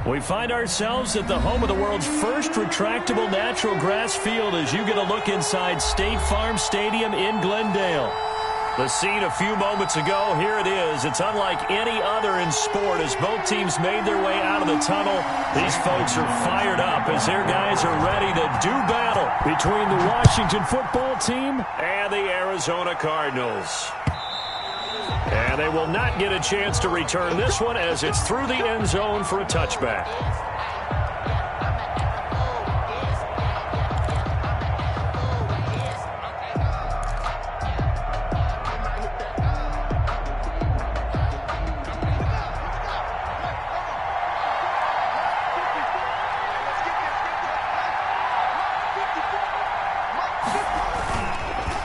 We find ourselves at the home of the world's first retractable natural grass field as you get a look inside State Farm Stadium in Glendale. The scene a few moments ago, here it is. It's unlike any other in sport as both teams made their way out of the tunnel. These folks are fired up as their guys are ready to do battle between the Washington football team and the Arizona Cardinals. And they will not get a chance to return this one as it's through the end zone for a touchback.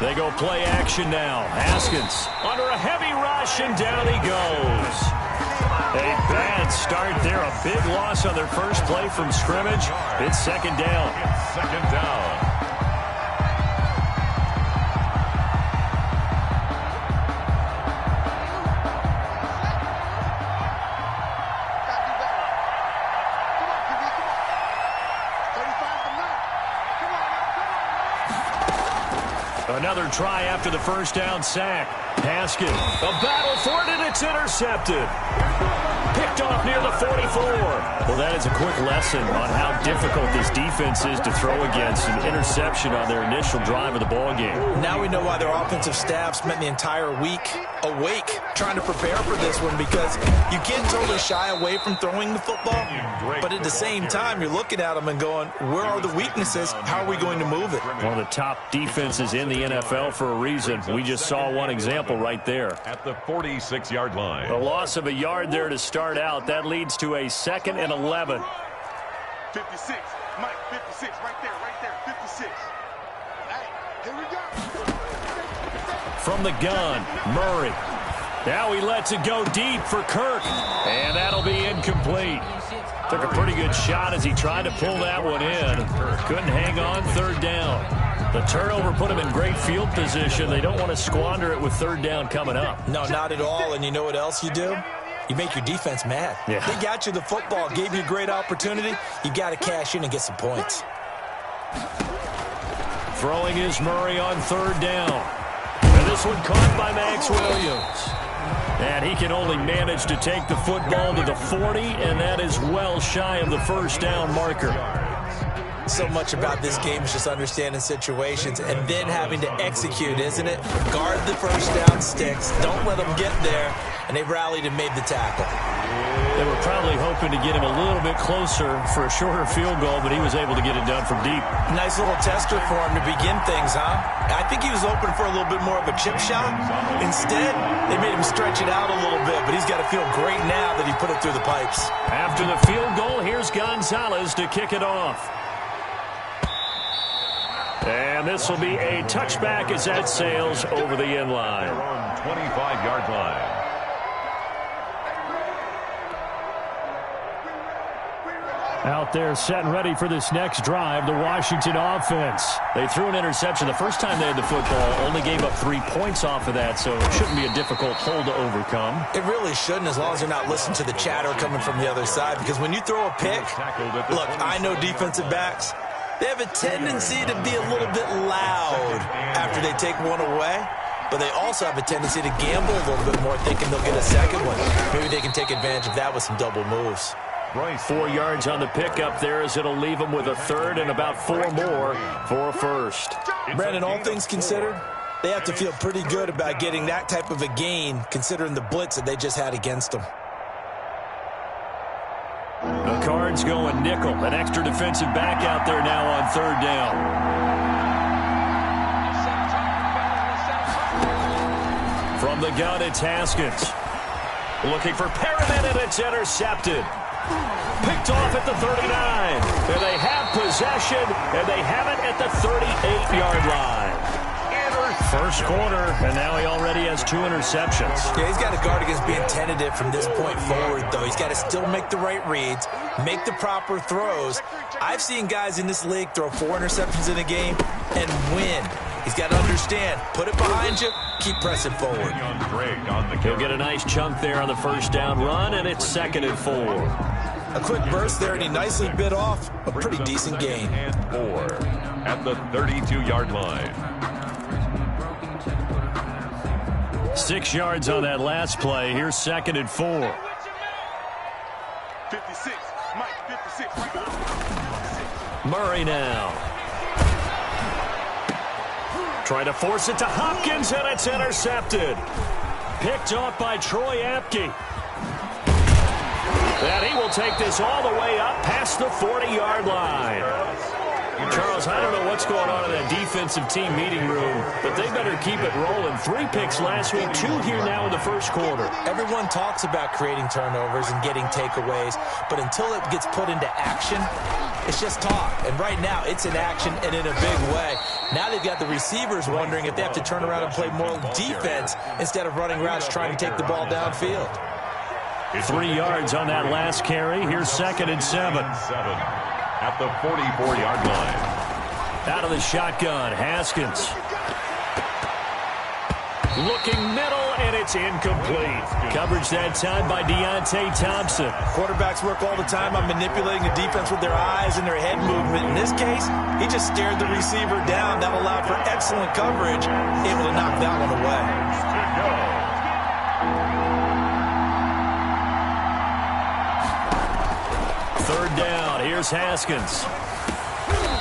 They go play action now. Haskins under a heavy rush, and down he goes. A bad start there. A big loss on their first play from scrimmage. It's second down. Second down. Another try after the first down sack. Haskins, a battle for it, and it's intercepted. Picked off near the 44. Well, that is a quick lesson on how difficult this defense is to throw against. An interception on their initial drive of the ballgame. Now we know why their offensive staff spent the entire week awake trying to prepare for this one, because you can't totally shy away from throwing the football, but at the same time, you're looking at them and going, where are the weaknesses? How are we going to move it? One of the top defenses in the NFL for a reason. We just saw one example right there. At the 46-yard line. A loss of a yard there to start out. That leads to a 2nd and 11. 56. Mike, 56. Right there. 56. Hey, here we go. From the gun, Murray. Now he lets it go deep for Kirk. And that'll be incomplete. Took a pretty good shot as he tried to pull that one in. Couldn't hang on, third down. The turnover put him in great field position. They don't want to squander it with third down coming up. No, not at all. And you know what else you do? You make your defense mad. Yeah. They got you the football, gave you a great opportunity. You got to cash in and get some points. Throwing is Murray on third down. And this one caught by Max Williams. And he can only manage to take the football to the 40, and that is well shy of the first down marker. So much about this game is just understanding situations and then having to execute, isn't it? Guard the first down sticks. Don't let them get there. And they rallied and made the tackle. They were probably hoping to get him a little bit closer for a shorter field goal, but he was able to get it done from deep. Nice little tester for him to begin things, huh? I think he was open for a little bit more of a chip shot. Instead, they made him stretch it out a little bit, but he's got to feel great now that he put it through the pipes. After the field goal, here's Gonzalez to kick it off. And this will be a touchback as that sails over the end line. 25-yard line. Out there set and ready for this next drive, the Washington offense. They threw an interception the first time they had the football, only gave up 3 points off of that, so it shouldn't be a difficult hole to overcome. It really shouldn't, as long as you're not listening to the chatter coming from the other side, because when you throw a pick, look, I know defensive backs, they have a tendency to be a little bit loud after they take one away, but they also have a tendency to gamble a little bit more, thinking they'll get a second one. Maybe they can take advantage of that with some double moves. 4 yards on the pickup there as it'll leave them with a third and about 4 more for a first. Brandon, all things considered, they have to feel pretty good about getting that type of a gain considering the blitz that they just had against them. The Cards going nickel. An extra defensive back out there now on third down. From the gun, it's Haskins. Looking for Perriman, and it's intercepted. Picked off at the 39. And they have possession, and they have it at the 38-yard line. First quarter, and now he already has 2 interceptions. Yeah, he's got to guard against being tentative from this point forward, though. He's got to still make the right reads, make the proper throws. I've seen guys in this league throw 4 interceptions in a game and win. He's got to understand, put it behind you, keep pressing forward. He'll get a nice chunk there on the first down run, and it's 2nd and 4. A quick burst there, and he nicely bit off a pretty decent gain. And 4 at the 32-yard line. 6 yards on that last play. Here's 2nd and 4. 56. Mike, 56. Murray now. Trying to force it to Hopkins, and it's intercepted. Picked off by Troy Apke. And he will take this all the way up past the 40-yard line. Charles, I don't know what's going on in that defensive team meeting room, but they better keep it rolling. 3 picks last week, 2 here now in the first quarter. Everyone talks about creating turnovers and getting takeaways, but until it gets put into action, it's just talk. And right now, it's in action and in a big way. Now they've got the receivers wondering if they have to turn around and play more defense instead of running routes trying to take the ball downfield. 3 yards on that last carry. Here's 2nd and 7. At the 44-yard line. Out of the shotgun, Haskins. Looking middle, and it's incomplete. Coverage that time by Deontay Thompson. Quarterbacks work all the time on manipulating the defense with their eyes and their head movement. In this case, he just stared the receiver down. That allowed for excellent coverage, able to knock that one away. Third down, here's Haskins.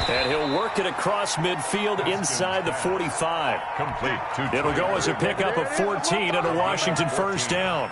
And he'll work it across midfield inside the 45. Complete. It'll go as a pickup of 14 and a Washington first down.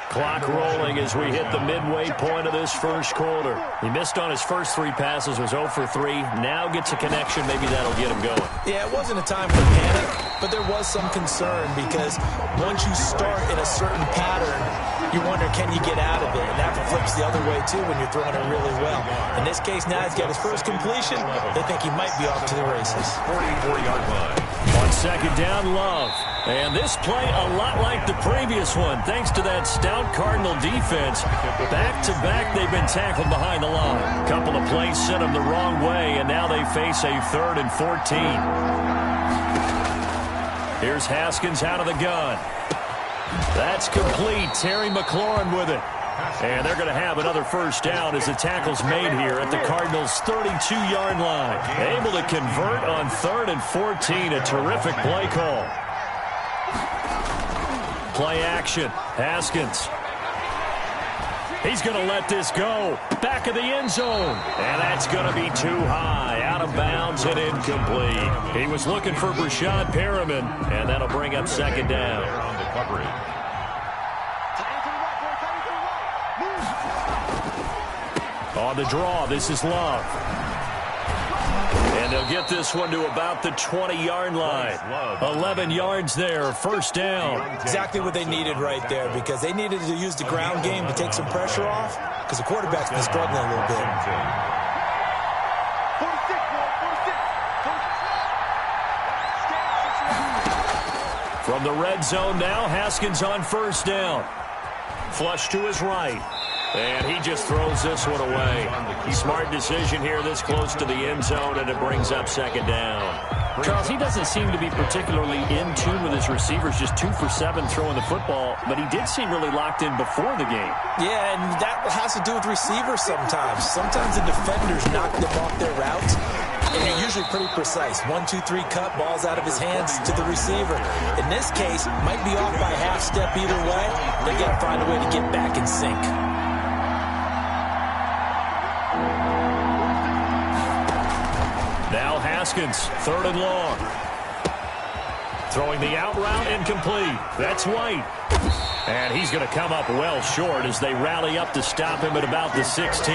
Clock rolling as we hit the midway point of this first quarter. He missed on his first 3 passes, was 0 for 3. Now gets a connection. Maybe that'll get him going. Yeah, it wasn't a time for panic, but there was some concern because once you start in a certain pattern, you wonder, can you get out of it? And that flips the other way, too, when you're throwing it really well. In this case, now he's got his first completion. They think he might be off to the races. 44-yard line. On 2nd down, Love. And this play a lot like the previous one, thanks to that stout Cardinal defense. Back-to-back, they've been tackled behind the line. Couple of plays sent them the wrong way, and now they face a 3rd and 14. Here's Haskins out of the gun. That's complete. Terry McLaurin with it. And they're going to have another first down as the tackle's made here at the Cardinals' 32-yard line. Able to convert on 3rd and 14. A terrific play call. Play action. Haskins. He's going to let this go. Back of the end zone. And that's going to be too high. Out of bounds and incomplete. He was looking for Brashad Perriman, and that'll bring up 2nd down. On the coverage. On the draw, this is Love. And they'll get this one to about the 20-yard line. 11 yards there, first down. Exactly what they needed right there because they needed to use the ground game to take some pressure off because the quarterback's been struggling a little bit. 46. From the red zone now, Haskins on first down. Flush to his right. And he just throws this one away. Smart decision here this close to the end zone, and it brings up 2nd down. Charles, he doesn't seem to be particularly in tune with his receivers, just 2 for 7 throwing the football, but he did seem really locked in before the game. Yeah, and that has to do with receivers sometimes. Sometimes the defenders knock them off their routes, and they're usually pretty precise. 1, 2, 3 cut, balls out of his hands to the receiver. In this case, might be off by half step either way. They got to find a way to get back in sync. Now Haskins, 3rd and long. Throwing the out route, incomplete. That's White. And he's going to come up well short as they rally up to stop him at about the 16.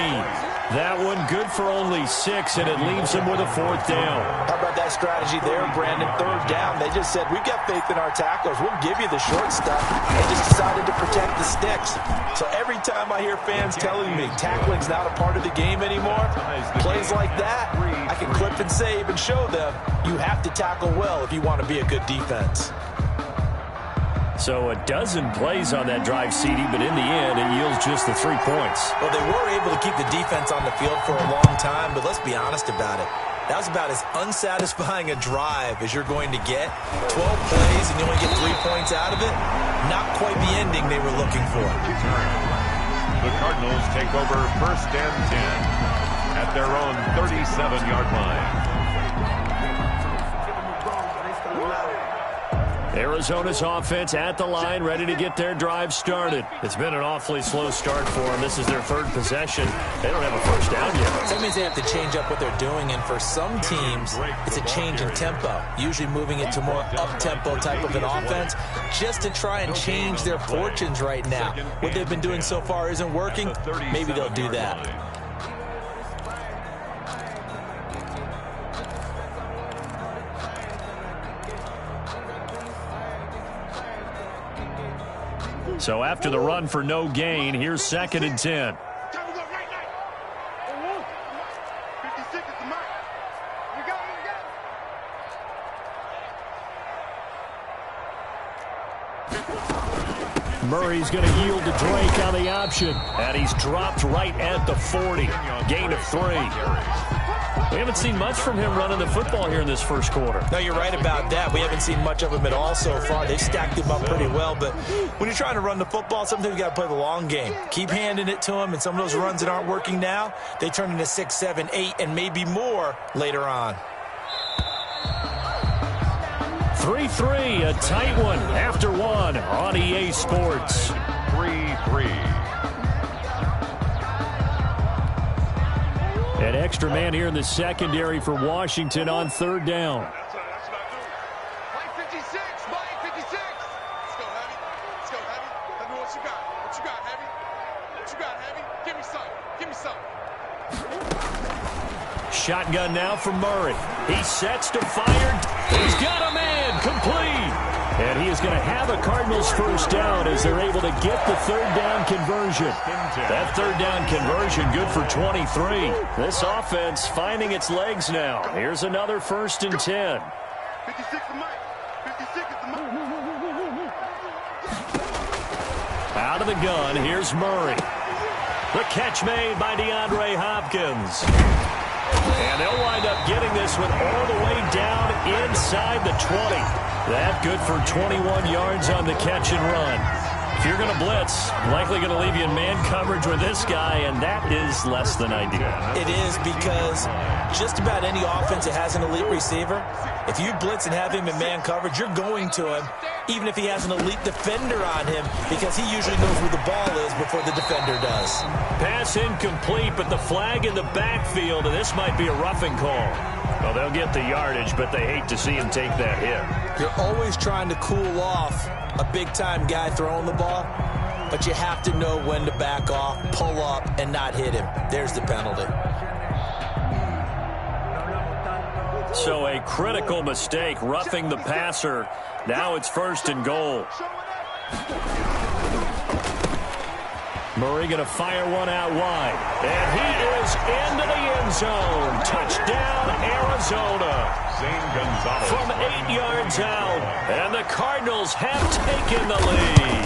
That one good for only 6, and it leaves him with a 4th down. How about that strategy there, Brandon? 3rd down. They just said, we've got faith in our tacklers. We'll give you the short stuff. They just decided to protect the sticks. So every time I hear fans telling me tackling's not a part of the game anymore, plays like that, I can clip and save and show them you have to tackle well if you want to be a good defense. So a dozen plays on that drive, CD, but in the end, it yields just the 3 points. Well, they were able to keep the defense on the field for a long time, but let's be honest about it. That was about as unsatisfying a drive as you're going to get. 12 plays and you only get 3 points out of it. Not quite the ending they were looking for. The Cardinals take over 1st and 10 at their own 37-yard line. Arizona's offense at the line, ready to get their drive started. It's been an awfully slow start for them. This is their 3rd possession. They don't have a first down yet. That means they have to change up what they're doing, and for some teams, it's a change in tempo, usually moving it to more up-tempo type of an offense, just to try and change their fortunes right now. What they've been doing so far isn't working. Maybe they'll do that. So after the run for no gain, here's 2nd and 10. Murray's going to yield to Drake on the option. And he's dropped right at the 40. Gain of 3. We haven't seen much from him running the football here in this first quarter. No, you're right about that. We haven't seen much of him at all so far. They've stacked him up pretty well, but when you're trying to run the football, sometimes you got to play the long game. Keep handing it to him, and some of those runs that aren't working now, they turn into 6, 7, 8, and maybe more later on. 3-3, a tight one after 1 on EA Sports. 3-3. An extra man here in the secondary for Washington on 3rd down. That's what I do. Mike 56, Mike 56. Let's go, Heavy. Let's go, Heavy. Let me know what you got. What you got, Heavy? What you got, Heavy? Give me some. Give me some. Shotgun now for Murray. He sets to fire. He's got a man complete. And he is going to have a Cardinals first down as they're able to get the 3rd down conversion. That 3rd down conversion good for 23. This offense finding its legs now. Here's another 1st and 10. 56 to Mike. 56 is the Mike. Out of the gun, here's Murray. The catch made by DeAndre Hopkins. And they'll wind up getting this one all the way down inside the 20. That good for 21 yards on the catch and run. If you're going to blitz, likely going to leave you in man coverage with this guy, and that is less than ideal. It is, because just about any offense that has an elite receiver, if you blitz and have him in man coverage, you're going to him, even if he has an elite defender on him, because he usually knows where the ball is before the defender does. Pass incomplete, but the flag in the backfield, and this might be a roughing call. Well, they'll get the yardage, but they hate to see him take that hit. You're always trying to cool off a big-time guy throwing the ball, but you have to know when to back off, pull up, and not hit him. There's the penalty. So a critical mistake, roughing the passer. Now it's 1st and goal. Murray going to fire one out wide. And he is into the end zone. Touchdown, Arizona. From 8 yards out. And the Cardinals have taken the lead.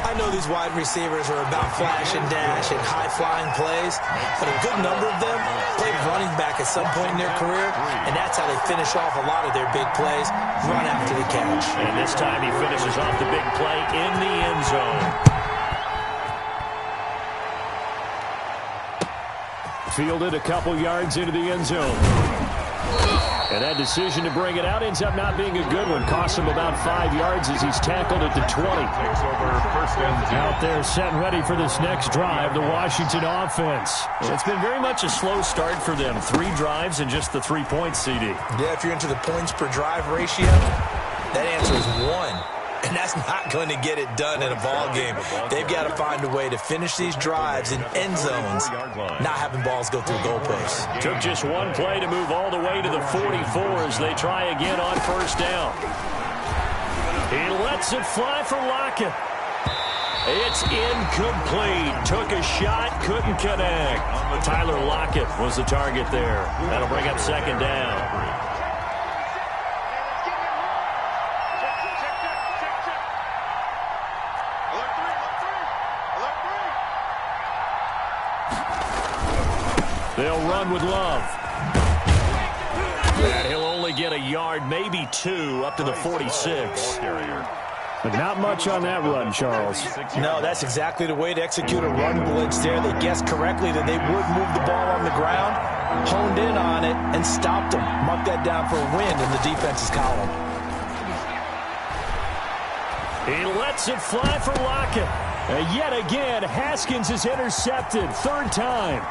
I know these wide receivers are about flash and dash and high-flying plays, but a good number of them played running back at some point in their career, and that's how they finish off a lot of their big plays, run after the catch. And this time he finishes off the big play in the end zone. Fielded a couple yards into the end zone. And that decision to bring it out ends up not being a good one. Costs him about 5 yards as he's tackled at the 20. Takes over 1st and 10. Out there set ready for this next drive, the Washington offense. It's been very much a slow start for them. 3 drives and just the 3 points, CD. Yeah, if you're into the points per drive ratio, that answer is 1. And that's not going to get it done in a ball game. They've got to find a way to finish these drives in end zones, not having balls go through goalposts. Took just one play to move all the way to the 44 as they try again on 1st down. He lets it fly for Lockett. It's incomplete. Took a shot, couldn't connect. Tyler Lockett was the target there. That'll bring up 2nd down. They'll run with Love. And he'll only get a yard, maybe 2, up to the 46. But not much on that run, Charles. No, that's exactly the way to execute a run blitz there. They guessed correctly that they would move the ball on the ground, honed in on it, and stopped them. Mark that down for a win in the defense's column. He lets it fly for Lockett. Yet again, Haskins is intercepted. Third time.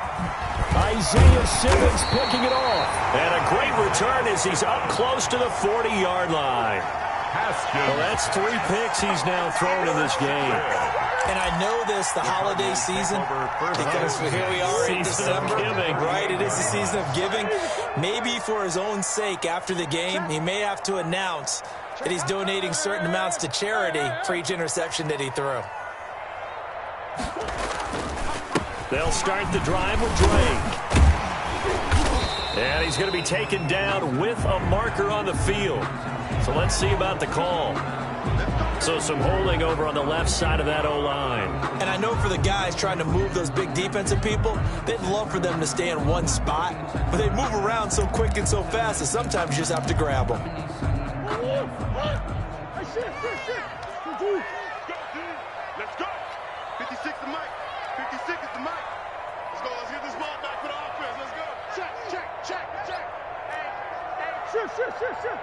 Isaiah Simmons picking it off. And a great return as he's up close to the 40-yard line. Well, that's 3 picks he's now thrown in this game. And I know this, the holiday season, because here we are in December. Right, it is the season of giving. Maybe for his own sake after the game, he may have to announce that he's donating certain amounts to charity for each interception that he threw. They'll start the drive with Drake. And he's going to be taken down with a marker on the field. So let's see about the call. So some holding over on the left side of that O-line. And I know for the guys trying to move those big defensive people, they'd love for them to stay in one spot. But they move around so quick and so fast that sometimes you just have to grab them. Let's go. 56 the mic. 56 is the mic. Let's go. Let's get this ball back for the offense. Let's go. Check. Hey. Shoot.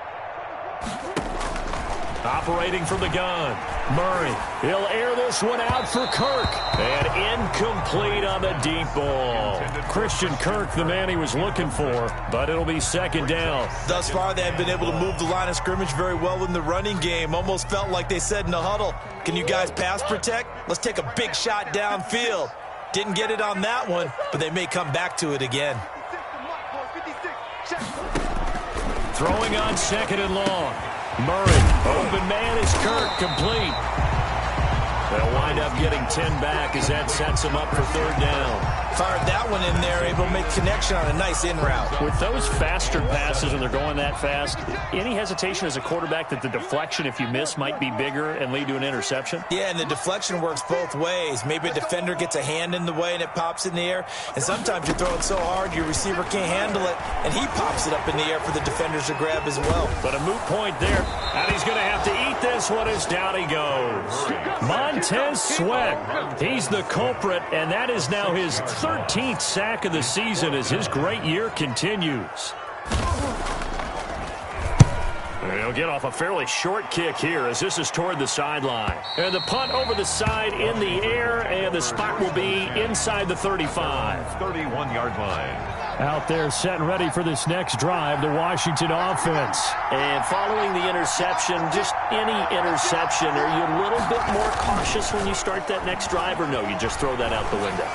Operating from the gun. Murray. He'll air this one out for Kirk. And incomplete on the deep ball. Christian Kirk, the man he was looking for, but it'll be second down. Thus far, they have been able to move the line of scrimmage very well in the running game. Almost felt like they said in the huddle, can you guys pass protect? Let's take a big shot downfield. Didn't get it on that one, but they may come back to it again. Throwing on second and long. Murray, open man is Kirk, complete. They'll wind up getting 10 back as that sets them up for third down. Fired that one in there, able to make connection on a nice in route. With those faster passes and they're going that fast, any hesitation as a quarterback that the deflection, if you miss, might be bigger and lead to an interception? Yeah, and the deflection works both ways. Maybe a defender gets a hand in the way and it pops in the air, and sometimes you throw it so hard your receiver can't handle it, and he pops it up in the air for the defenders to grab as well. But a moot point there, and he's going to have to eat this one as down he goes. Montez Sweat, he's the culprit, and that is now his 13th sack of the season as his great year continues. He'll get off a fairly short kick here as this is toward the sideline. And the punt over the side in the air, and the spot will be inside the 35. 31-yard line. Out there set and ready for this next drive, the Washington offense. And following the interception, just any interception, are you a little bit more cautious when you start that next drive, or no, you just throw that out the window?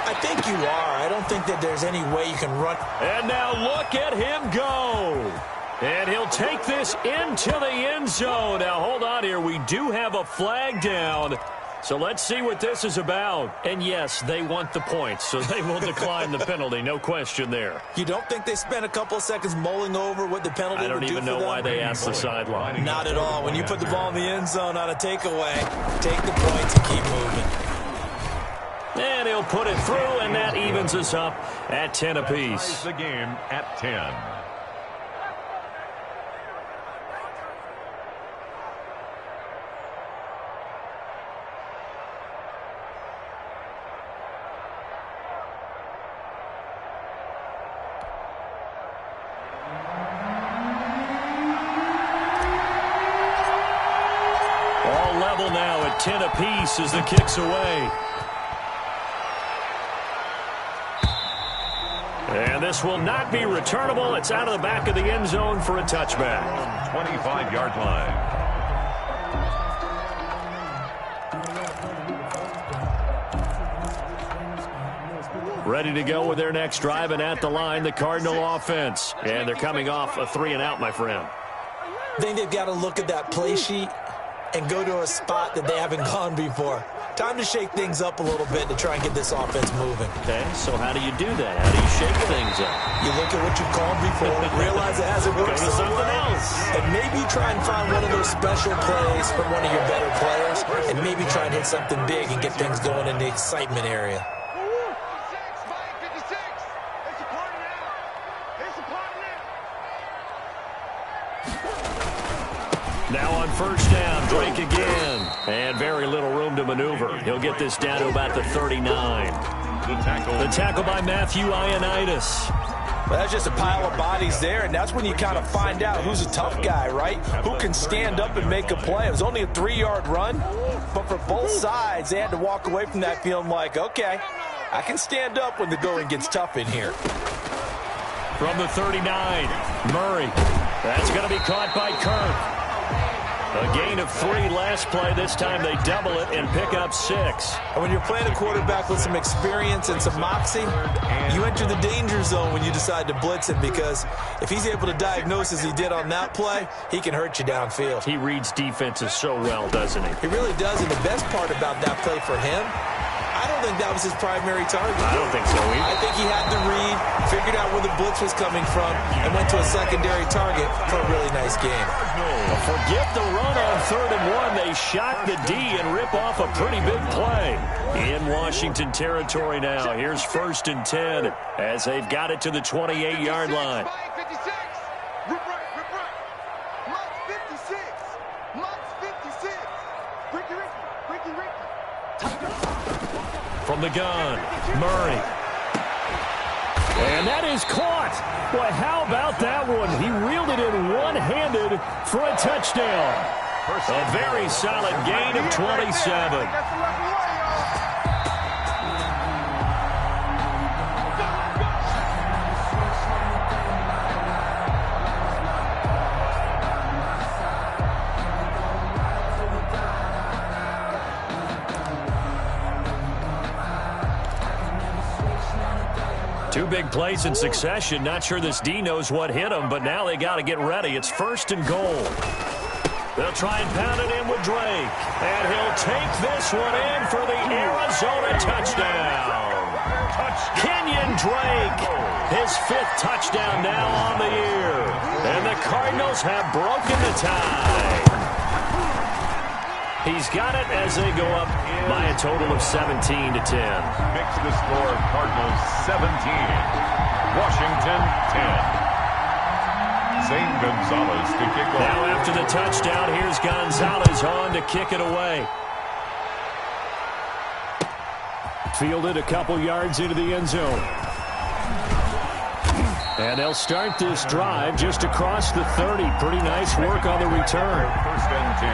I think you are. I don't think that there's any way you can run. And now look at him go. And he'll take this into the end zone. Now, hold on here. We do have a flag down. So let's see what this is about. And, yes, they want the points, so they will decline the penalty. No question there. You don't think they spent a couple of seconds mulling over what the penalty would do for them? I don't even know why they asked the sideline. Not at all. When you put the ball in the end zone on a takeaway, take the points and keep moving. And he'll put it through, and that evens us up at 10 apiece. The game at 10. All level now at 10 apiece as the kick's away. And this will not be returnable. It's out of the back of the end zone for a touchback. 25-yard line. Ready to go with their next drive, and at the line, the Cardinal offense. And they're coming off a 3-and-out, my friend. I think they've got to look at that play sheet and go to a spot that they haven't gone before. Time to shake things up a little bit to try and get this offense moving. Okay, so how do you do that? How do you shake things up? You look at what you've called before, realize it hasn't worked so something well, else. and maybe try and find one of those special plays from one of your better players, and maybe try and hit something big and get things going in the excitement area. Now on first down. Drake again. And very little room to maneuver. He'll get this down to about the 39. The tackle by Matthew Ioannidis. Well, that's just a pile of bodies there, and that's when you kind of find out who's a tough guy, right? Who can stand up and make a play. It was only a 3-yard run, but for both sides, they had to walk away from that feeling like, okay, I can stand up when the going gets tough in here. From the 39, Murray. That's going to be caught by Kirk. A gain of 3 last play. This time they double it and pick up 6. And when you're playing a quarterback with some experience and some moxie, you enter the danger zone when you decide to blitz him, because if he's able to diagnose as he did on that play, he can hurt you downfield. He reads defenses so well, doesn't he? He really does, and the best part about that play for him, I don't think that was his primary target. I don't think so either. I think he had the read, figured out where the blitz was coming from, and went to a secondary target for a really nice game. Forget the run on 3rd and 1. They shock the D and rip off a pretty big play. In Washington territory now. Here's 1st and 10 as they've got it to the 28-yard line. 56. Rip right. Mott's 56. Mott's 56. Ricky. From the gun, Murray. And that is caught. Boy, how about that one? He reeled it in one-handed for a touchdown. A very solid gain of 27. Two big plays in succession. Not sure this D knows what hit him, but now they got to get ready. It's 1st and goal. They'll try and pound it in with Drake. And he'll take this one in for the Arizona touchdown. Kenyon Drake, his 5th touchdown now on the year. And the Cardinals have broken the tie. He's got it as they go up by a total of 17-10. Makes the score Cardinals 17, Washington 10. Zane Gonzalez to kick off. Now after the touchdown, here's Gonzalez on to kick it away. Fielded a couple yards into the end zone. And they'll start this drive just across the 30. Pretty nice work on the return. 1st and 10.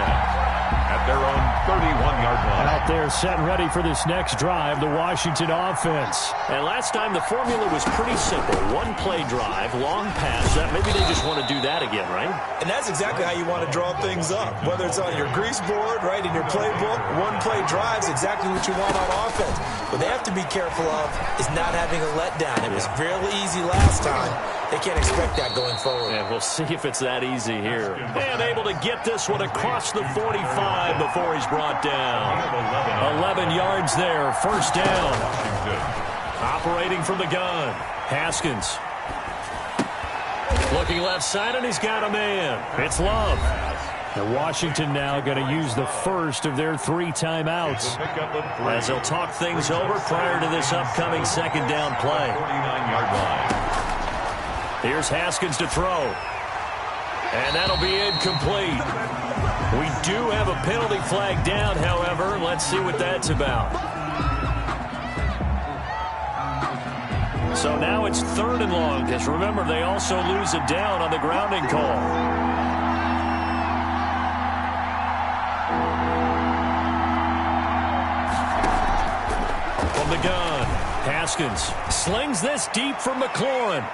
At their own 31-yard line. Out there set and ready for this next drive, the Washington offense. And last time the formula was pretty simple. One-play drive, long pass. Maybe they just want to do that again, right? And that's exactly how you want to draw things up. Whether it's on your grease board, right, in your playbook, one-play drive is exactly what you want on offense. What they have to be careful of is not having a letdown. It was really easy last time. They can't expect that going forward. And we'll see if it's that easy here. And able to get this one across the 45 before he's brought down. 11 yards there, 1st down. Operating from the gun, Haskins. Looking left side, and he's got a man. It's Love. And Washington now going to use the first of their 3 timeouts as they'll talk things over prior to this upcoming 2nd down play. 49-yard line. Here's Haskins to throw. And that'll be incomplete. We do have a penalty flag down, however. Let's see what that's about. So now it's 3rd and long, because remember, they also lose it down on the grounding call. From the gun, Haskins slings this deep from McLaurin.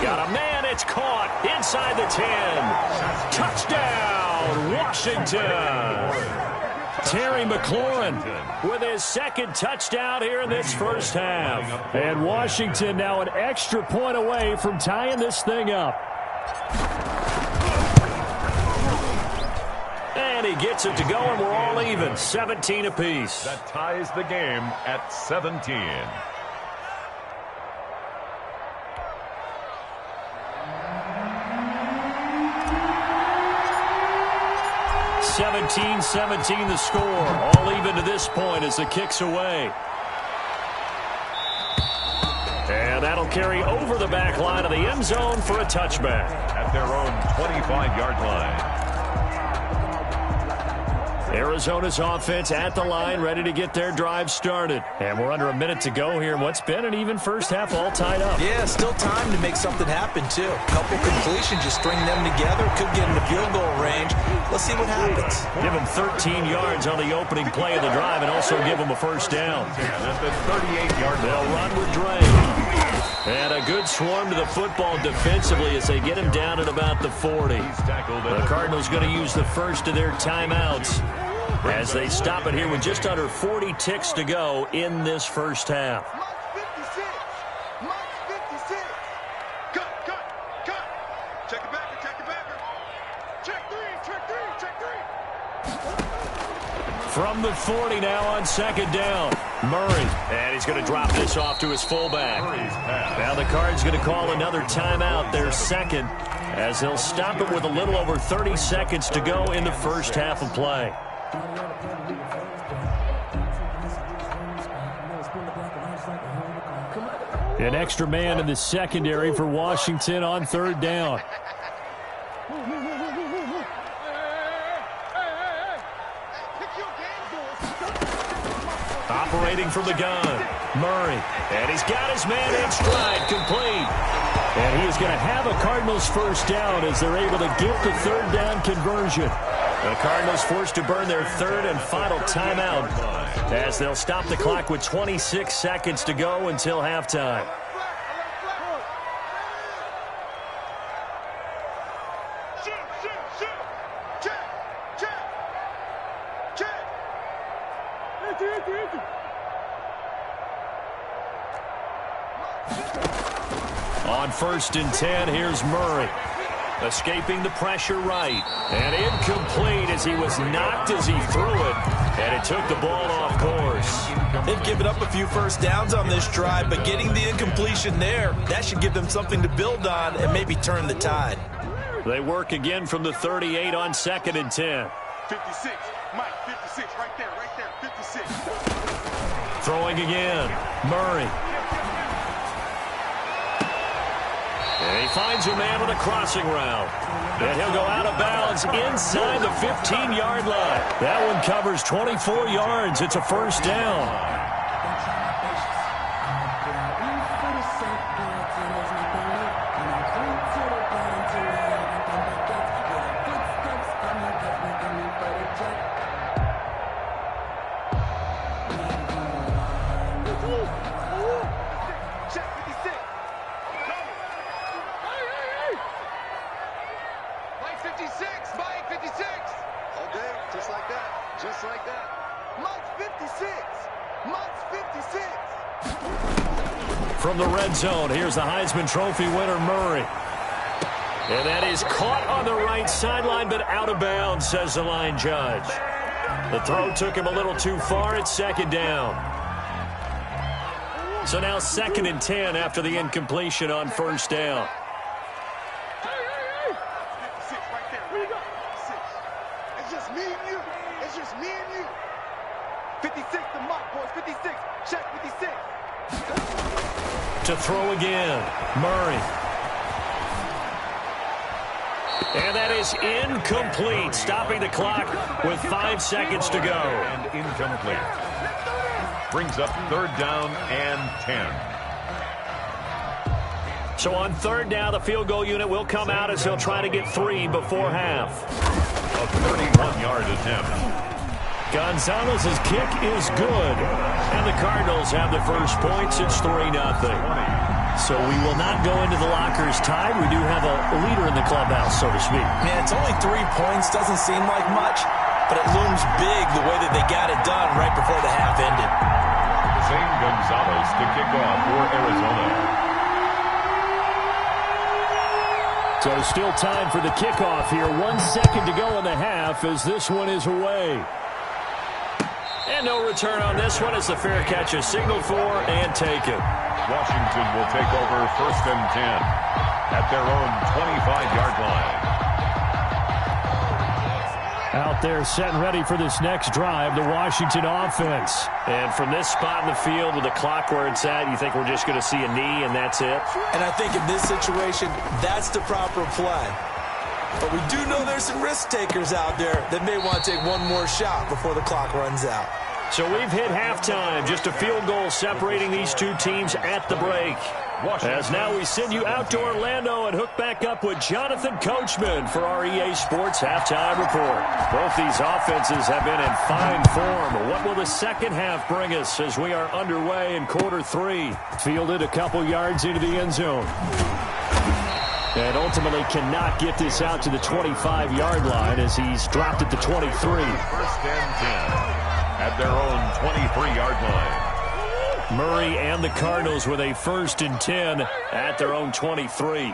Got a man, it's caught inside the 10. Touchdown, Washington. Terry McLaurin with his 2nd touchdown here in this first half. And Washington now an extra point away from tying this thing up. And he gets it to go, and we're all even, 17 apiece. That ties the game at 17. 17-17 the score. All even to this point as the kick's away. And that'll carry over the back line of the end zone for a touchback. At their own 25-yard line. Arizona's offense at the line, ready to get their drive started. And we're under a minute to go here in what's been an even first half, all tied up. Yeah, still time to make something happen, too. A couple completions, just string them together. Could get into field goal range. Let's see what happens. Give them 13 yards on the opening play of the drive and also give them a first down. At the 38-yard line. They'll run with Dre. And a good swarm to the football defensively as they get him down at about the 40. The Cardinals going to use the first of their timeouts as they stop it here with just under 40 ticks to go in this first half. From the 40 now on second down. Murray. And he's going to drop this off to his fullback. Now the Cards going to call another timeout, their second, as they'll stop it with a little over 30 seconds to go in the first half of play. An extra man in the secondary for Washington on third down. Operating from the gun, Murray. And he's got his man in stride, complete. And he is going to have a Cardinals first down as they're able to get the third down conversion. The Cardinals forced to burn their third and final timeout as they'll stop the clock with 26 seconds to go until halftime. On 1st and 10, here's Murray. Escaping the pressure right. And incomplete as he was knocked as he threw it. And it took the ball off course. They've given up a few first downs on this drive, but getting the incompletion there, that should give them something to build on and maybe turn the tide. They work again from the 38 on 2nd and 10. 56, Mike, 56, right there, 56. Throwing again, Murray. And he finds a man on a crossing route. And he'll go out of bounds inside the 15-yard line. That one covers 24 yards. It's a first down. From the red zone, here's the Heisman Trophy winner, Murray. And that is caught on the right sideline, but out of bounds, says the line judge. The throw took him a little too far. It's second down. So now 2nd and 10 after the incompletion on first down. It's just me and you. It's just me and you. 56 to Mike, boys. 56. Check 56. To throw again, Murray. And that is incomplete, stopping the clock with 5 seconds to go. And incomplete. Brings up 3rd down and 10. So on 3rd down, the field goal unit will come out as they'll try to get 3 before half. A 31-yard attempt. Gonzalez's kick is good. And the Cardinals have the first points. It's 3-0. So we will not go into the lockers tied. We do have a leader in the clubhouse, so to speak. Man, it's only 3 points. Doesn't seem like much, but it looms big the way that they got it done right before the half ended. Zane Gonzalez to kick off for Arizona. So still time for the kickoff here. 1 second to go in the half as this one is away. And no return on this one as the fair catch is signaled for and taken. Washington will take over 1st and 10 at their own 25-yard line. Out there set and ready for this next drive, the Washington offense. And from this spot in the field with the clock where it's at, you think we're just going to see a knee and that's it? And I think in this situation, that's the proper play. But we do know there's some risk takers out there that may want to take one more shot before the clock runs out. So we've hit halftime. Just a field goal separating these two teams at the break. As now we send you out to Orlando and hook back up with Jonathan Coachman for our EA Sports Halftime Report. Both these offenses have been in fine form. What will the second half bring us as we are underway in quarter 3? Fielded a couple yards into the end zone. And ultimately cannot get this out to the 25-yard line as he's dropped at the 23. First and 10 at their own 23-yard line. Murray and the Cardinals with a 1st and 10 at their own 23.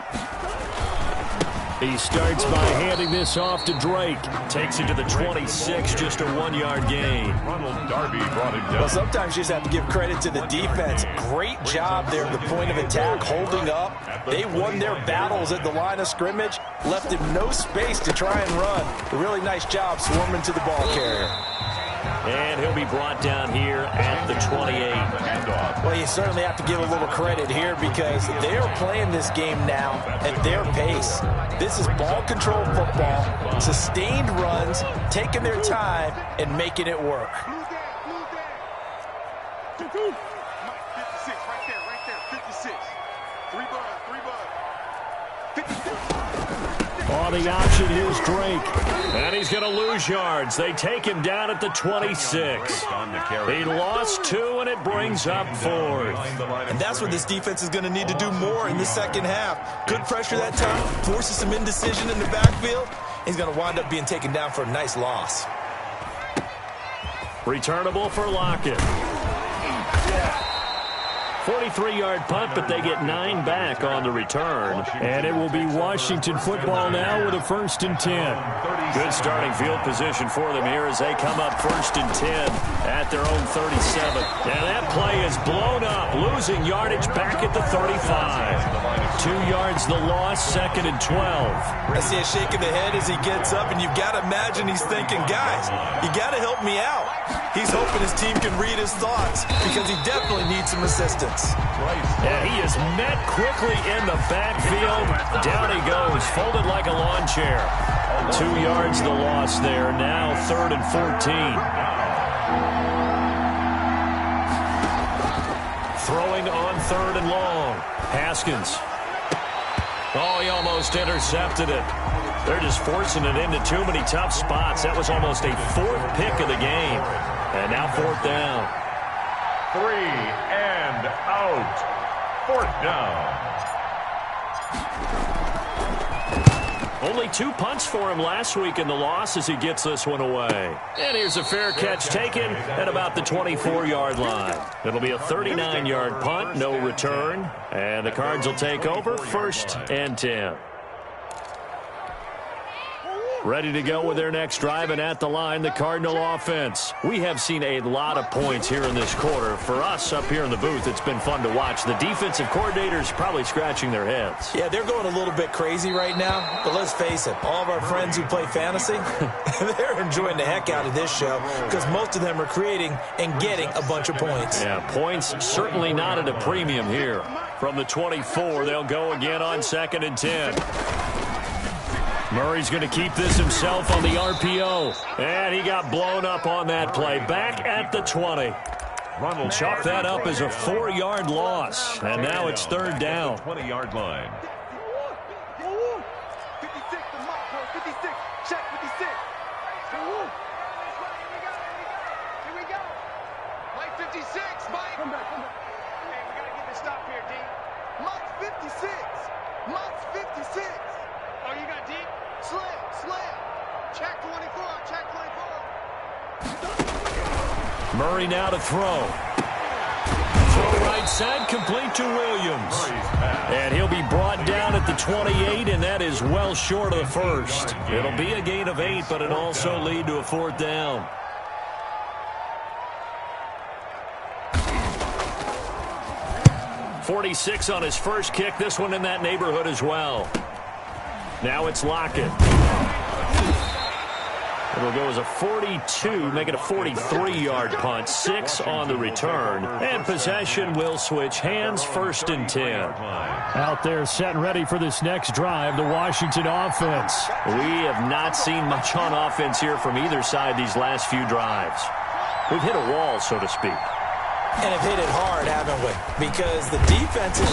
He starts by handing this off to Drake. Takes it to the 26, just a 1-yard gain. Ronald Darby brought him down. Well, sometimes you just have to give credit to the defense. Great job there at the point of attack, holding up. They won their battles at the line of scrimmage, left him no space to try and run. A really nice job swarming to the ball carrier. And he'll be brought down here at the 28. Well, you certainly have to give a little credit here because they're playing this game now at their pace. This is ball control football, sustained runs, taking their time, and making it work. 56, right there, 56. 3 bud. 56. On the option, here's Drake. And he's going to lose yards. They take him down at the 26. He lost 2, and it brings up 4th. And that's what this defense is going to need to do more in the second half. Good pressure that time, forces some indecision in the backfield. He's going to wind up being taken down for a nice loss. Returnable for Lockett. 43-yard punt, but they get 9 back on the return. And it will be Washington football now with a 1st and 10. Good starting field position for them here as they come up 1st and 10 at their own 37. And that play is blown up, losing yardage back at the 35. 2 yards the loss, 2nd and 12. I see a shake of the head as he gets up, and you've got to imagine he's thinking, guys, you got to help me out. He's hoping his team can read his thoughts because he definitely needs some assistance. And he is met quickly in the backfield. Down he goes, folded like a lawn chair. 2 yards the loss there. Now 3rd and 14. Throwing on 3rd and long. Haskins. Oh, he almost intercepted it. They're just forcing it into too many tough spots. That was almost a 4th pick of the game. And now 4th down. 3 and out. 4th down. Only 2 punts for him last week in the loss as he gets this one away. And here's a fair catch taken at about the 24-yard line. It'll be a 39-yard punt, no return. And the Cards will take over 1st and 10. Ready to go with their next drive, and at the line, the Cardinal offense. We have seen a lot of points here in this quarter. For us up here in the booth, it's been fun to watch. The defensive coordinators probably scratching their heads. Yeah, they're going a little bit crazy right now, but let's face it, all of our friends who play fantasy, they're enjoying the heck out of this show because most of them are creating and getting a bunch of points. Yeah, points certainly not at a premium here. From the 24, they'll go again on 2nd and 10. Murray's going to keep this himself on the RPO. And he got blown up on that play. Back at the 20. Chalk that up as a 4-yard loss. And now it's 3rd down. 20-yard line. 56, the mark, 56. Check 56. Here we go. Mike 56, Mike. Come back. Hey, we got to get this stop here, D. Mike 56. Mike 56. Oh, you got deep? Slim. Check 24. Check 24. Murray now to throw. Throw right side, complete to Williams. And he'll be brought down at the 28, and that is well short of the 1st. It'll be a gain of 8, but it'll also lead to a 4th down. .46 on his first kick. This one in that neighborhood as well. Now it's Lockett. It'll go as a 42, make it a 43-yard punt, 6 on the return. And possession will switch hands, 1st and 10. Out there set and ready for this next drive, the Washington offense. We have not seen much on offense here from either side these last few drives. We've hit a wall, so to speak. And have hit it hard, haven't we? Because the defense is...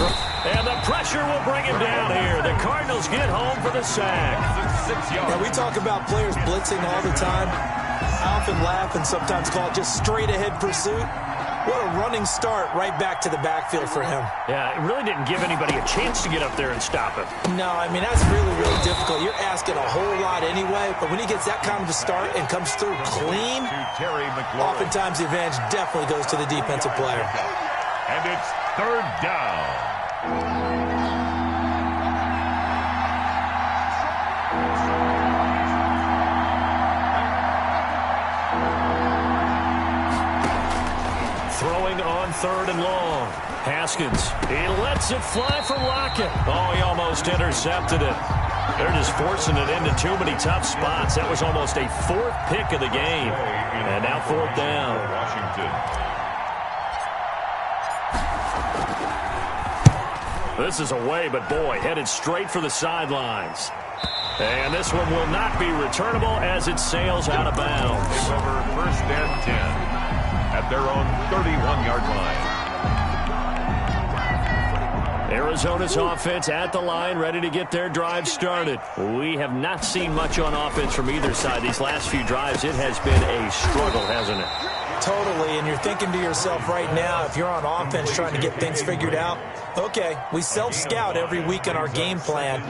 And the pressure will bring him down here. The Cardinals get home for the sack. 6 yards. Now, we talk about players blitzing all the time. I often laugh and sometimes call it just straight-ahead pursuit. What a running start right back to the backfield for him. Yeah, it really didn't give anybody a chance to get up there and stop him. No, I mean, that's really, really difficult. You're asking a whole lot anyway, but when he gets that kind of a start and comes through clean, oftentimes the advantage definitely goes to the defensive player. And it's 3rd down. Throwing on 3rd and long. Haskins, he lets it fly for Lockett. Oh, he almost intercepted it. They're just forcing it into too many tough spots. That was almost a 4th pick of the game. And now 4th down. Washington. This is away, but boy, headed straight for the sidelines. And this one will not be returnable as it sails out of bounds. Take over 1st and 10. At their own 31-yard line. Arizona's offense at the line, ready to get their drive started. We have not seen much on offense from either side. These last few drives, it has been a struggle, hasn't it? Totally, and you're thinking to yourself right now, if you're on offense trying to get things figured out, okay, we self-scout every week in our game plan.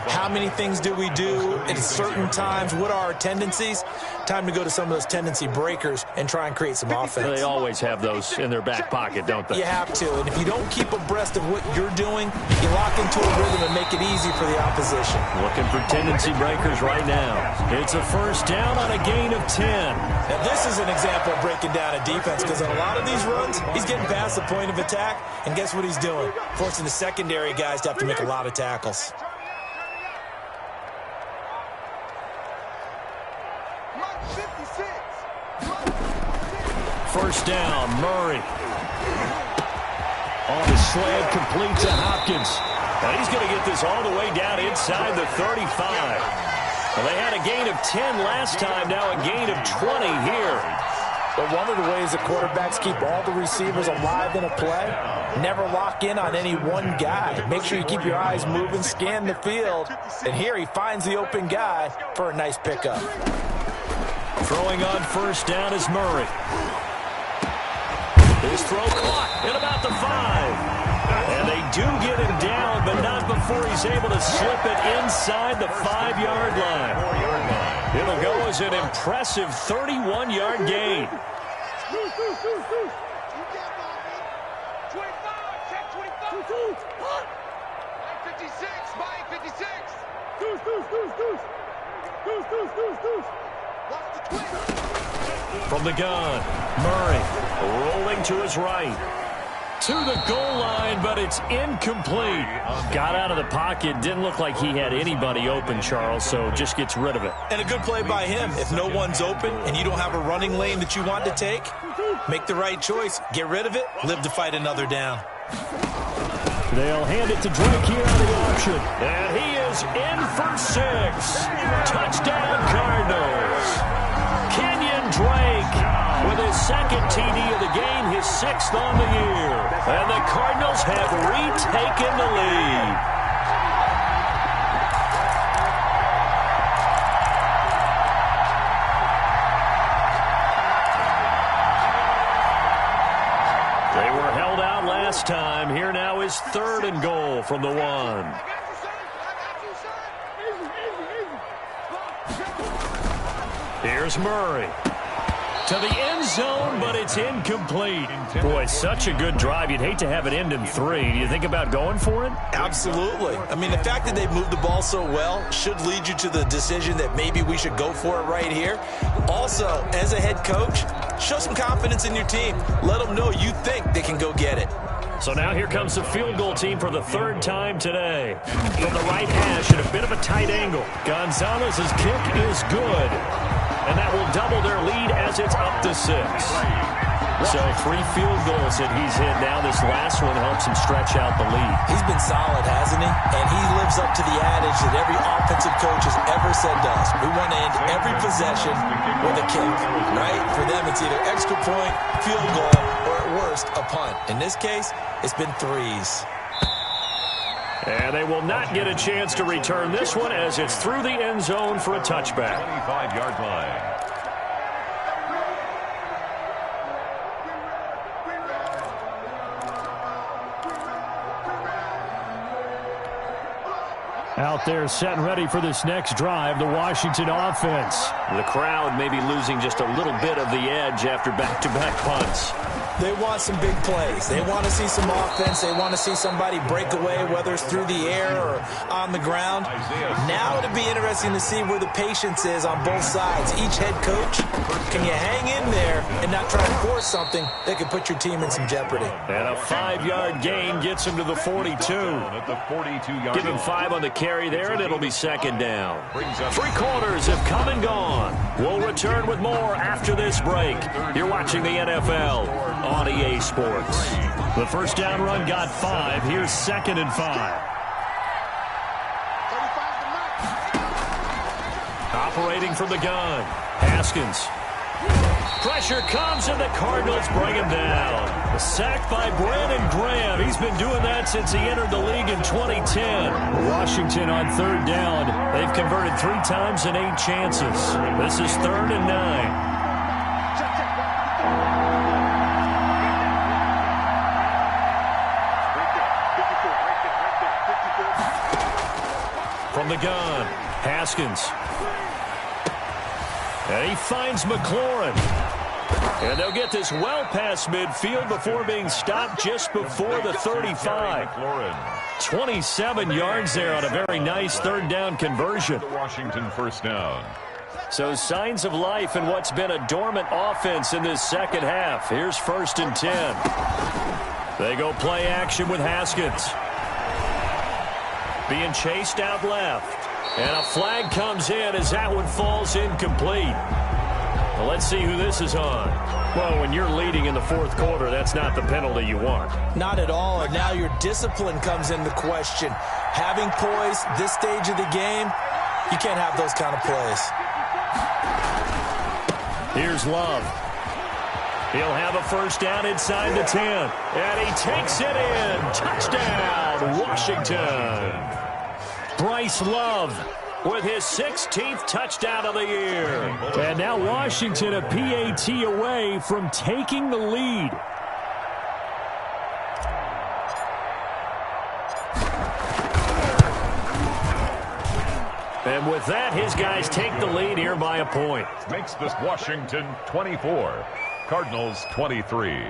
How many things do we do at certain times? What are our tendencies? Time to go to some of those tendency breakers and try and create some offense. They always have those in their back pocket, don't they? You have to, and if you don't keep abreast of what you're doing, you lock into a rhythm and make it easy for the opposition. Looking for tendency breakers right now. It's a 1st down on a gain of 10. Now, this is an example of breaking down a defense because on a lot of these runs, he's getting past the point of attack, and guess what he's doing? Forcing the secondary guys to have to make a lot of tackles. First down, Murray. On the slant, complete to Hopkins. And he's going to get this all the way down inside the 35. Well, they had a gain of 10 last time, now a gain of 20 here. But one of the ways the quarterbacks keep all the receivers alive in a play, never lock in on any one guy. Make sure you keep your eyes moving, scan the field. And here he finds the open guy for a nice pickup. Throwing on 1st down is Murray. His throw caught at about the 5. And they do get him down, but not before he's able to slip it inside the 5-yard line. It'll go as an impressive 31-yard gain. 25, check 25. 56, Mike, 56. From the gun, Murray rolling to his right. To the goal line, but it's incomplete. Got out of the pocket. Didn't look like he had anybody open, Charles, so just gets rid of it. And a good play by him. If no one's open and you don't have a running lane that you want to take, make the right choice. Get rid of it. Live to fight another down. They'll hand it to Drake here on the option. And he is in for 6. Touchdown, Cardinals. Kenyon Drake with his 2nd TD of the game, his 6th on the year. And the Cardinals have retaken the lead. They were held out last time. Here now is 3rd and goal from the 1. Here's Murray. To the end zone, but it's incomplete. Boy, such a good drive. You'd hate to have it end in 3. Do you think about going for it? Absolutely. I mean, the fact that they've moved the ball so well should lead you to the decision that maybe we should go for it right here. Also, as a head coach, show some confidence in your team. Let them know you think they can go get it. So now here comes the field goal team for the 3rd time today. From the right hash at a bit of a tight angle. Gonzalez's kick is good. And that will double their lead as it's up to 6. So 3 field goals that he's hit now. This last one helps him stretch out the lead. He's been solid, hasn't he? And he lives up to the adage that every offensive coach has ever said to us. We want to end every possession with a kick, right? For them, it's either extra point, field goal, or at worst, a punt. In this case, it's been 3s. And they will not get a chance to return this one as it's through the end zone for a touchback. 25-yard line. Out there set and ready for this next drive, the Washington offense. The crowd may be losing just a little bit of the edge after back-to-back punts. They want some big plays. They want to see some offense. They want to see somebody break away, whether it's through the air or on the ground. Now it'll be interesting to see where the patience is on both sides. Each head coach, can you hang in there and not try and force something that could put your team in some jeopardy? And a 5-yard gain gets him to the 42. At the 42-yard Give him 5 on the carry there, and it'll be second down. 3 quarters have come and gone. We'll return with more after this break. You're watching the NFL on EA Sports. The first down run got 5. Here's 2nd and 5. Operating from the gun, Haskins. Pressure comes, and the Cardinals bring him down. A sack by Brandon Graham. He's been doing that since he entered the league in 2010. Washington on 3rd down. They've converted 3 times in 8 chances. This is 3rd and 9. From the gun, Haskins. And he finds McLaurin. And they'll get this well past midfield before being stopped just before the 35. 27 yards there on a very nice 3rd down conversion. Washington first down. So signs of life in what's been a dormant offense in this second half. Here's 1st and 10. They go play action with Haskins. Being chased out left. And a flag comes in as that one falls incomplete. Well, let's see who this is on. Well, when you're leading in the 4th quarter, that's not the penalty you want. Not at all, and now your discipline comes into question. Having poise this stage of the game, you can't have those kind of plays. Here's Love. He'll have a first down inside the 10. And he takes it in. Touchdown, Washington. Bryce Love with his 16th touchdown of the year. And now Washington a PAT away from taking the lead. And with that, his guys take the lead here by a point. Makes this Washington 24, Cardinals 23.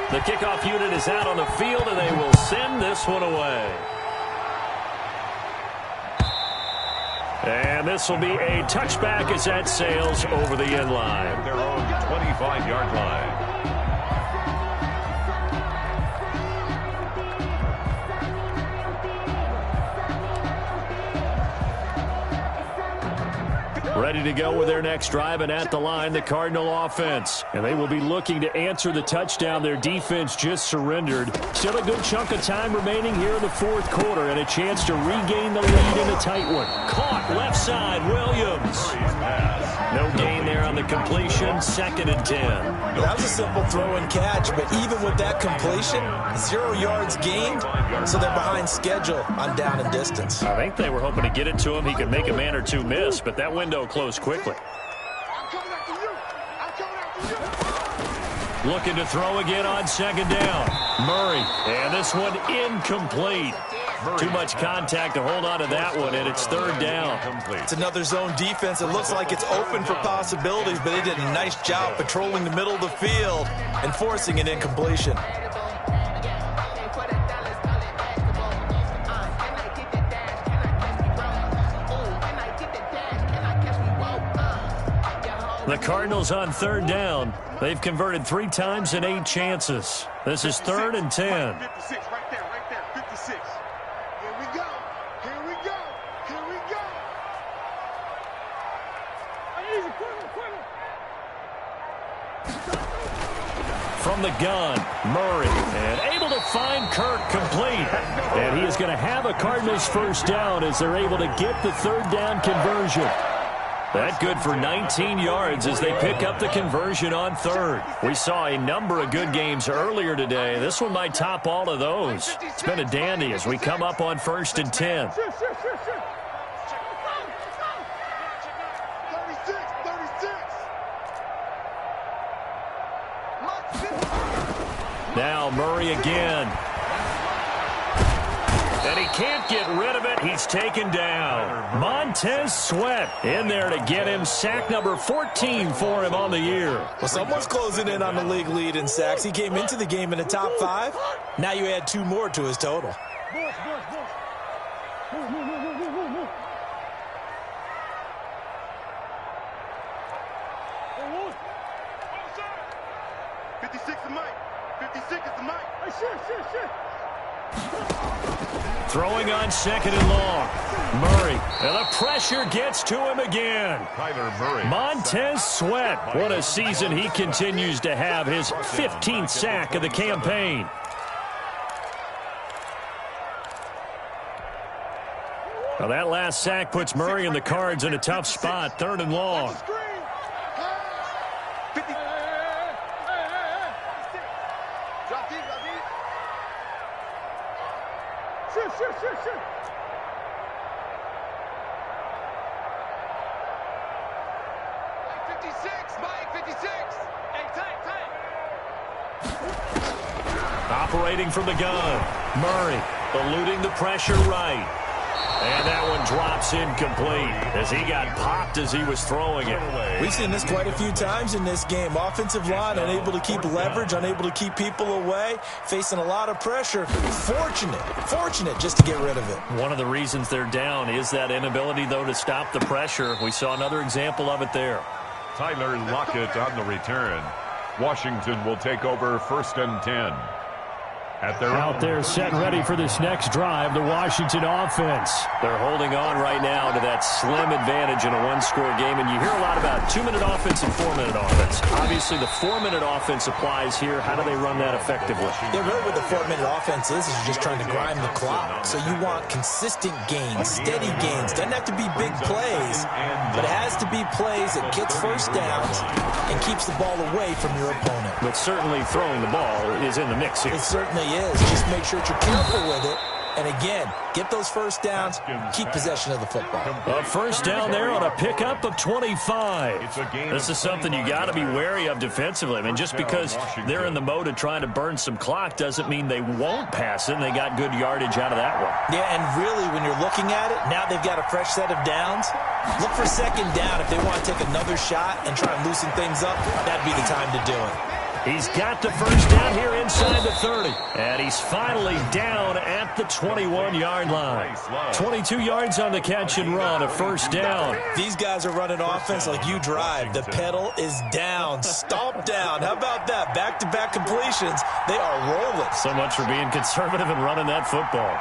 The kickoff unit is out on the field, and they will send this one away. And this will be a touchback as that sails over the end line. Their own 25-yard line. Ready to go with their next drive, and at the line, the Cardinal offense. And they will be looking to answer the touchdown their defense just surrendered. Still a good chunk of time remaining here in the 4th quarter, and a chance to regain the lead in a tight one. Caught left side, Williams. No gain there on the completion, 2nd and 10. That was a simple throw and catch, but even with that completion, 0 yards gained, so they're behind schedule on down and distance. I think they were hoping to get it to him. He could make a man or two miss, but that window closed quickly. Looking to throw again on 2nd down. Murray, and this one incomplete. Too much contact to hold on to that one, and it's 3rd down. It's another zone defense. It looks like it's open for possibilities, but they did a nice job patrolling the middle of the field and forcing an incompletion. The Cardinals on 3rd down. They've converted 3 times in 8 chances. This is 3rd and 10. 56, right there, 56. Here we go. Here we go. Here From the gun, Murray, and able to find Kirk complete. And he is going to have a Cardinals first down as they're able to get the third down conversion. That good for 19 yards as they pick up the conversion on third. We saw a number of good games earlier today. This one might top all of those. It's been a dandy as we come up on 1st and 10. Now Murray again. And he can't get rid of it. He's taken down. Montez Sweat in there to get him. Sack number 14 for him on the year. Well, someone's closing in on the league lead in sacks. He came into the game in the top 5. Now you add 2 more to his total. 56 is Mike. 56 is the Mike. Throwing on 2nd and long. Murray. And the pressure gets to him again. Kyler Murray. Montez Sweat. What a season he continues to have. His 15th sack of the campaign. Well, that last sack puts Murray and the Cards in a tough spot. 3rd and long. Operating from the gun. Murray eluding the pressure right. And that one drops incomplete as he got popped as he was throwing it. We've seen this quite a few times in this game. Offensive line unable to keep leverage, unable to keep people away, facing a lot of pressure. Fortunate just to get rid of it. One of the reasons they're down is that inability, though, to stop the pressure. We saw another example of it there. Tyler Lockett on the return. Washington will take over 1st and 10. Out there set and ready for this next drive, the Washington offense. They're holding on right now to that slim advantage in a one-score game, and you hear a lot about 2-minute offense and 4-minute offense. Obviously, the 4-minute offense applies here. How do they run that effectively? Yeah, really what the 4-minute offense is you're just trying to grind the clock. So you want consistent gains, steady gains. Doesn't have to be big plays, but it has to be plays that gets first downs and keeps the ball away from your opponent. But certainly throwing the ball is in the mix here. It certainly is. Just make sure that you're careful with it. And again, get those first downs, keep possession of the football. A first down there on a pickup of 25. This is something you got to be wary of defensively. I mean, just because they're in the mode of trying to burn some clock doesn't mean they won't pass it, and they got good yardage out of that one. Yeah, and really, when you're looking at it, now they've got a fresh set of downs. Look for 2nd down. If they want to take another shot and try and loosen things up, that'd be the time to do it. He's got the first down here inside the 30. And he's finally down at the 21-yard line. 22 yards on the catch and run, a first down. These guys are running offense like you drive. The pedal is down, stomp down. How about that? Back-to-back completions. They are rolling. So much for being conservative and running that football.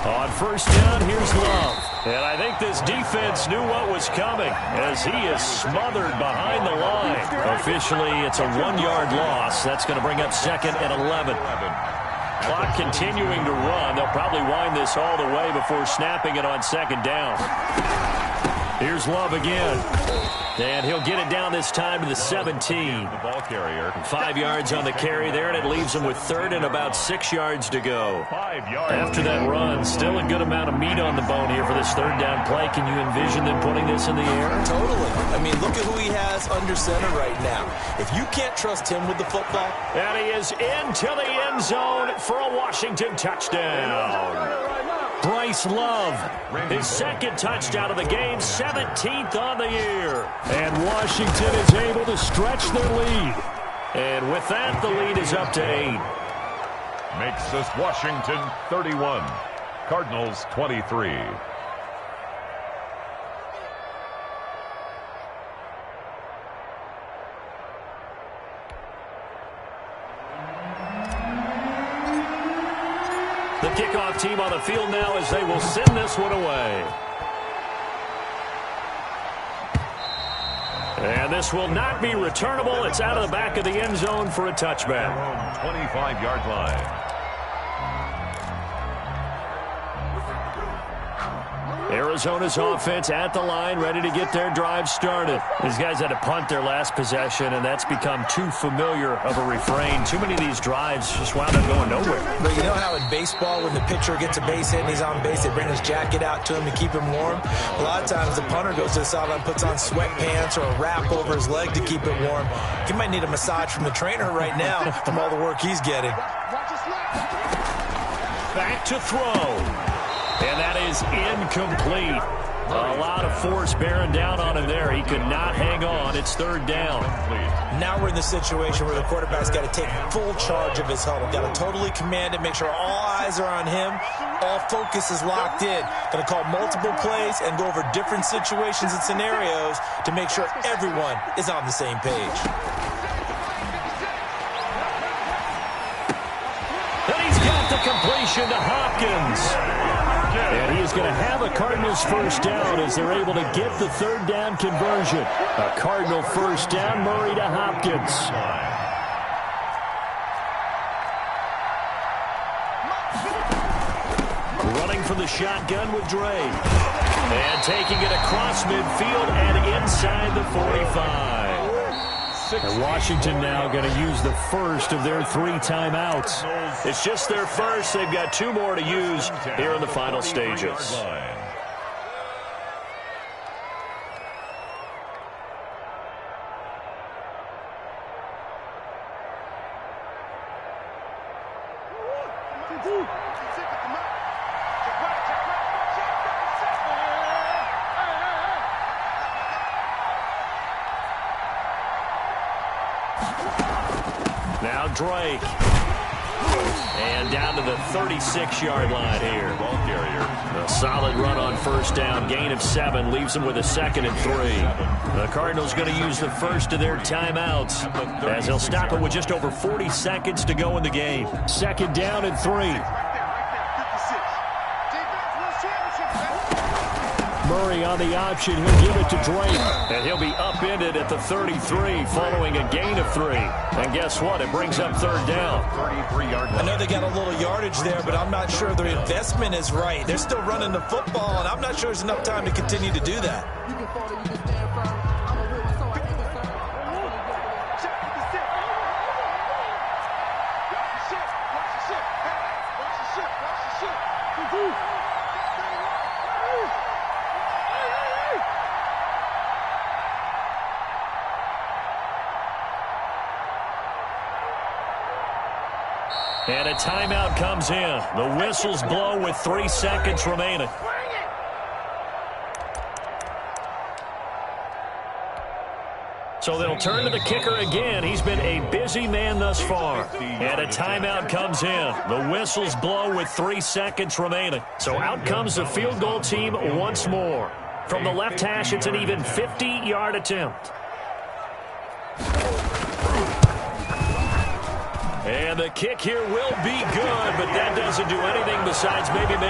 On first down, here's Love. And I think this defense knew what was coming as he is smothered behind the line. Officially, it's a 1-yard loss. That's going to bring up 2nd and 11. Clock continuing to run. They'll probably wind this all the way before snapping it on 2nd down. Here's Love again. And he'll get it down this time to the 17. The ball carrier. 5 yards on the carry there, and it leaves him with 3rd and about 6 yards to go. 5 yards. After that run, still a good amount of meat on the bone here for this 3rd down play. Can you envision them putting this in the air? Totally. I mean, look at who he has under center right now. If you can't trust him with the football. And he is into the end zone for a Washington touchdown. Bryce Love, his 2nd touchdown of the game, 17th on the year. And Washington is able to stretch their lead. And with that, the lead is up to 8. Makes this Washington 31. Cardinals 23. The kickoff team on the field now as they will send this one away. And this will not be returnable. It's out of the back of the end zone for a touchback. 25-yard line. Arizona's offense at the line, ready to get their drive started. These guys had to punt their last possession, and that's become too familiar of a refrain. Too many of these drives just wound up going nowhere. But you know how in baseball, when the pitcher gets a base hit and he's on base, they bring his jacket out to him to keep him warm? A lot of times the punter goes to the sideline, puts on sweatpants or a wrap over his leg to keep it warm. He might need a massage from the trainer right now from all the work he's getting. Back to throw. And that is incomplete. A lot of force bearing down on him there. He could not hang on. It's third down. Now we're in the situation where the quarterback's got to take full charge of his huddle. Got to totally command it, make sure all eyes are on him. All focus is locked in. Going to call multiple plays and go over different situations and scenarios to make sure everyone is on the same page. And he's got the completion to Hopkins. And he is going to have a Cardinals first down as they're able to get the third down conversion. A Cardinal first down, Murray to Hopkins. Running from the shotgun with Dre. And taking it across midfield and inside the 45. And Washington now going to use the first of their 3 timeouts. It's just their first. They've got 2 more to use here in the final stages. Now Drake. And down to the 36-yard line here. Ball carrier. A solid run on first down. Gain of 7 leaves them with a 2nd and 3. The Cardinals going to use the first of their timeouts as they'll stop it with just over 40 seconds to go in the game. 2nd down and 3. Murray on the option. He'll give it to Drake. And he'll be upended at the 33 following a gain of 3. And guess what? It brings up third down. 33-yard line. I know they got a little yardage there, but I'm not sure their investment is right. They're still running the football, and I'm not sure there's enough time to continue to do that. And a timeout comes in. The whistles blow with 3 seconds remaining. So they'll turn to the kicker again. He's been a busy man thus far. And a timeout comes in. The whistles blow with 3 seconds remaining. So out comes the field goal team once more. From the left hash, it's an even 50-yard attempt. And the kick here will be good, but that doesn't do anything besides maybe make